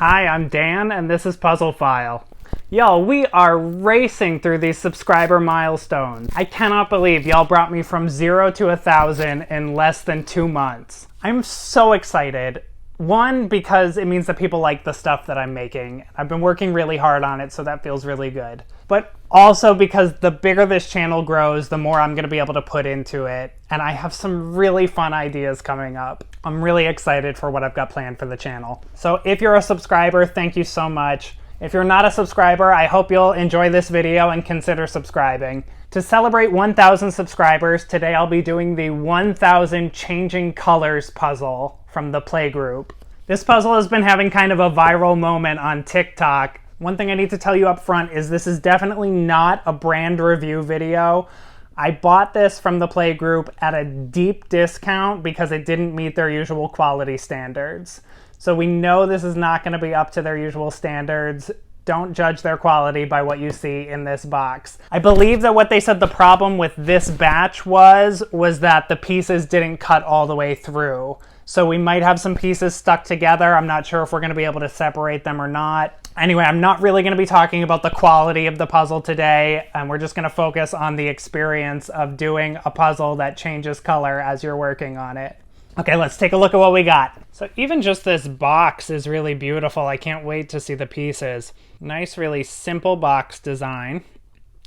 Hi, I'm Dan, and this is Puzzle File. Yo, we are racing through these subscriber milestones. I cannot believe y'all brought me from 0 to 1,000 in less than 2 months. I'm so excited. One, because it means that people like the stuff that I'm making. I've been working really hard on it, so that feels really good. But also because the bigger this channel grows, the more I'm going to be able to put into it. And I have some really fun ideas coming up. I'm really excited for what I've got planned for the channel. So if you're a subscriber, thank you so much. If you're not a subscriber, I hope you'll enjoy this video and consider subscribing. To celebrate 1,000 subscribers, today I'll be doing the 1,000 Changing Colors puzzle from the Playgroup. This puzzle has been having kind of a viral moment on TikTok. One thing I need to tell you up front is this is definitely not a brand review video. I bought this from the Playgroup at a deep discount because it didn't meet their usual quality standards. So we know this is not going to be up to their usual standards. Don't judge their quality by what you see in this box. I believe that what they said the problem with this batch was that the pieces didn't cut all the way through. So we might have some pieces stuck together. I'm not sure if we're going to be able to separate them or not. Anyway, I'm not really going to be talking about the quality of the puzzle today, and we're just going to focus on the experience of doing a puzzle that changes color as you're working on it. Okay, let's take a look at what we got. So even just this box is really beautiful. I can't wait to see the pieces. Nice, really simple box design.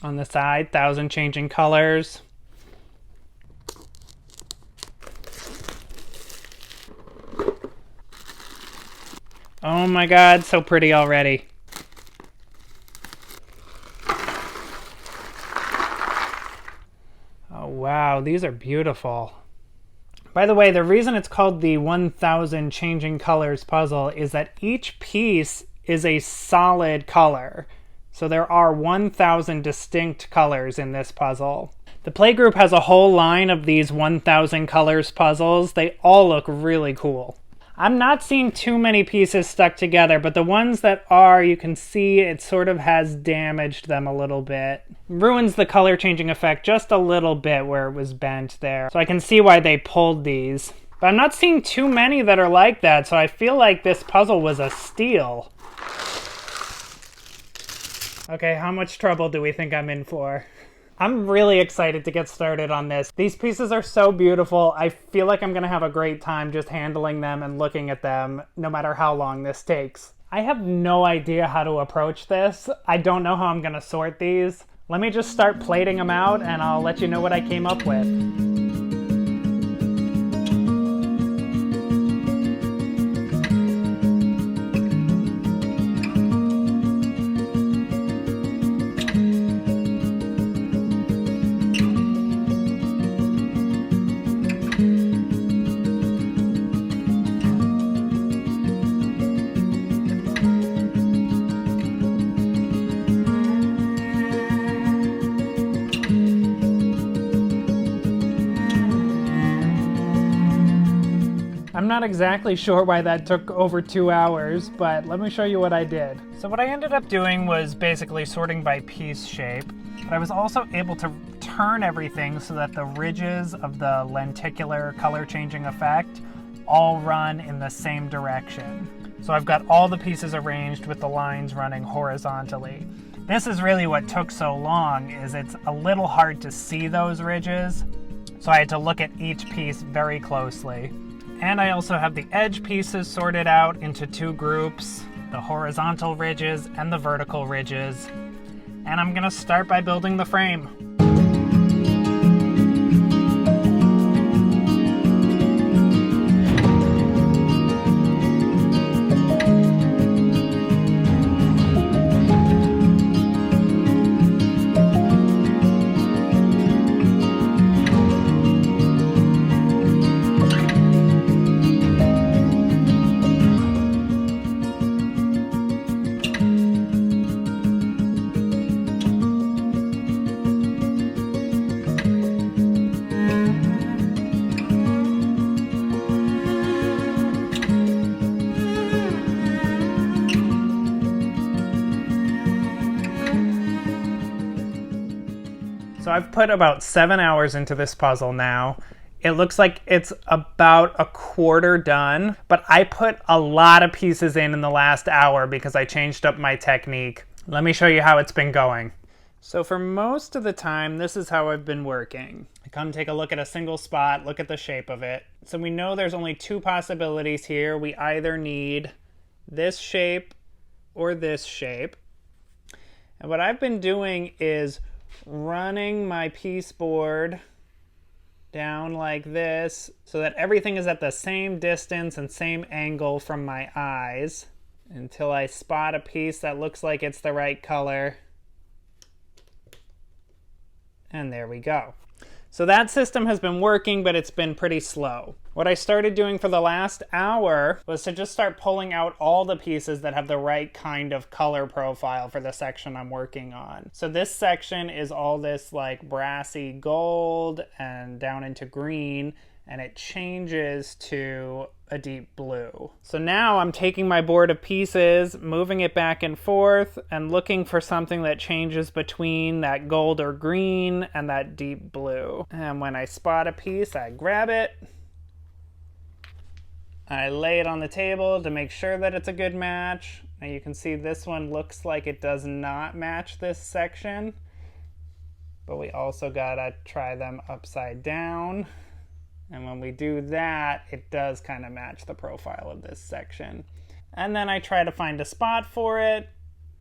On the side, 1,000 changing colors. Oh my god, so pretty already. Oh wow, these are beautiful. By the way, the reason it's called the 1,000 Changing Colors puzzle is that each piece is a solid color. So there are 1,000 distinct colors in this puzzle. The Playgroup has a whole line of these 1,000 colors puzzles. They all look really cool. I'm not seeing too many pieces stuck together, but the ones that are, you can see it sort of has damaged them a little bit. Ruins the color changing effect just a little bit where it was bent there. So I can see why they pulled these. But I'm not seeing too many that are like that, so I feel like this puzzle was a steal. Okay, how much trouble do we think I'm in for? I'm really excited to get started on this. These pieces are so beautiful. I feel like I'm going to have a great time just handling them and looking at them, no matter how long this takes. I have no idea how to approach this. I don't know how I'm going to sort these. Let me just start plating them out and I'll let you know what I came up with. I'm not exactly sure why that took over 2 hours, but let me show you what I did. So what I ended up doing was basically sorting by piece shape, but I was also able to turn everything so that the ridges of the lenticular color changing effect all run in the same direction. So I've got all the pieces arranged with the lines running horizontally. This is really what took so long, is it's a little hard to see those ridges, so I had to look at each piece very closely. And I also have the edge pieces sorted out into 2 groups, the horizontal ridges and the vertical ridges. And I'm going to start by building the frame. So I've put about 7 hours into this puzzle now. It looks like it's about a quarter done, but I put a lot of pieces in the last hour because I changed up my technique. Let me show you how it's been going. So for most of the time, this is how I've been working. I come take a look at a single spot, look at the shape of it. So we know there's only two possibilities here. We either need this shape or this shape. And what I've been doing is running my piece board down like this so that everything is at the same distance and same angle from my eyes until I spot a piece that looks like it's the right color. And there we go. So that system has been working, but it's been pretty slow. What I started doing for the last hour was to just start pulling out all the pieces that have the right kind of color profile for the section I'm working on. So this section is all this like brassy gold and down into green, and it changes to a deep blue. So now I'm taking my board of pieces, moving it back and forth, and looking for something that changes between that gold or green and that deep blue. And when I spot a piece, I grab it, I lay it on the table to make sure that it's a good match. And you can see this one looks like it does not match this section, but we also gotta try them upside down. And when we do that, it does kind of match the profile of this section. And then I try to find a spot for it.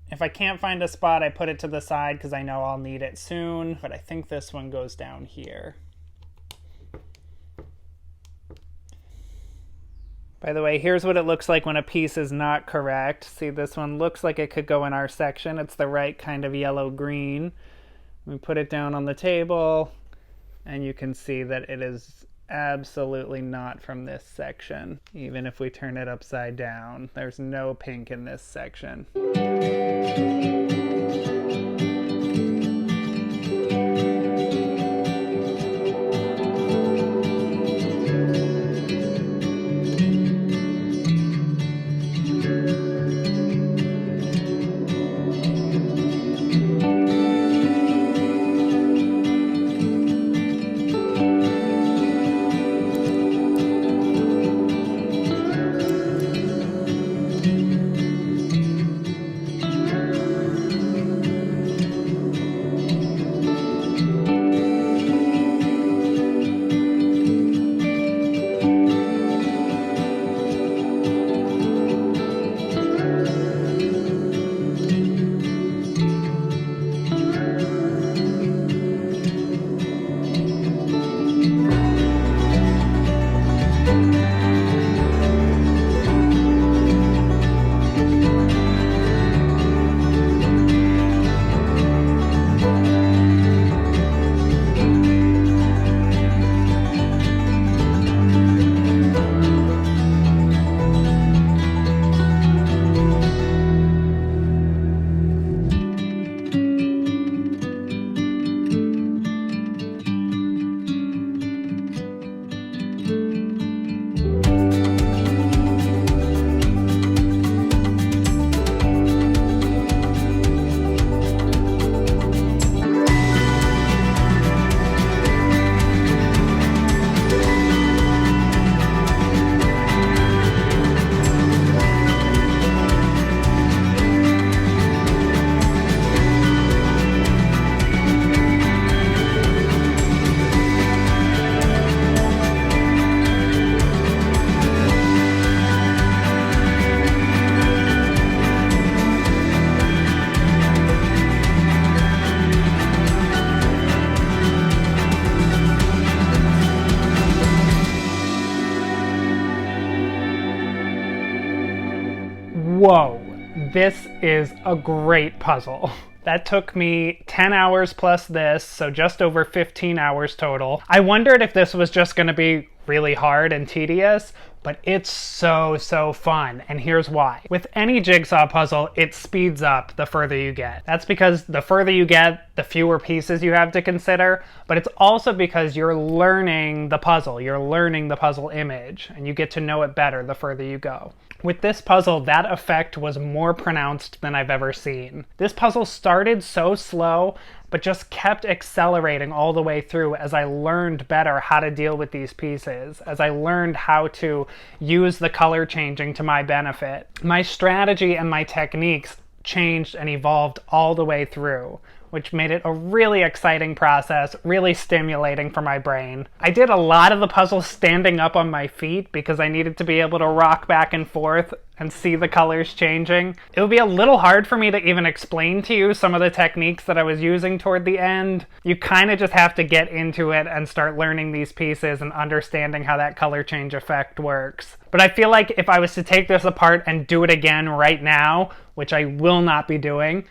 If I can't find a spot, I put it to the side because I know I'll need it soon. But I think this one goes down here. By the way, here's what it looks like when a piece is not correct. See, this one looks like it could go in our section. It's the right kind of yellow-green. We put it down on the table, and you can see that it is absolutely not from this section. Even if we turn it upside down, there's no pink in this section. Whoa, this is a great puzzle. That took me 10 hours plus this, so just over 15 hours total. I wondered if this was just going to be really hard and tedious, but it's so fun, and here's why. With any jigsaw puzzle, it speeds up the further you get. That's because the further you get, the fewer pieces you have to consider, but it's also because you're learning the puzzle. You're learning the puzzle image, and you get to know it better the further you go. With this puzzle, that effect was more pronounced than I've ever seen. This puzzle started so slow, but just kept accelerating all the way through as I learned better how to deal with these pieces, as I learned how to use the color changing to my benefit. My strategy and my techniques changed and evolved all the way through, which made it a really exciting process, really stimulating for my brain. I did a lot of the puzzles standing up on my feet because I needed to be able to rock back and forth and see the colors changing. It would be a little hard for me to even explain to you some of the techniques that I was using toward the end. You kind of just have to get into it and start learning these pieces and understanding how that color change effect works. But I feel like if I was to take this apart and do it again right now, which I will not be doing,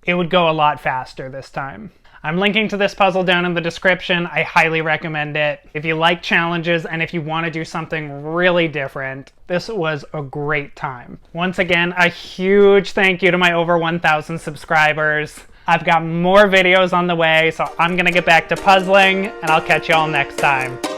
it would go a lot faster this time. I'm linking to this puzzle down in the description. I highly recommend it. If you like challenges and if you want to do something really different, this was a great time. Once again, a huge thank you to my over 1,000 subscribers. I've got more videos on the way, so I'm gonna get back to puzzling, and I'll catch y'all next time.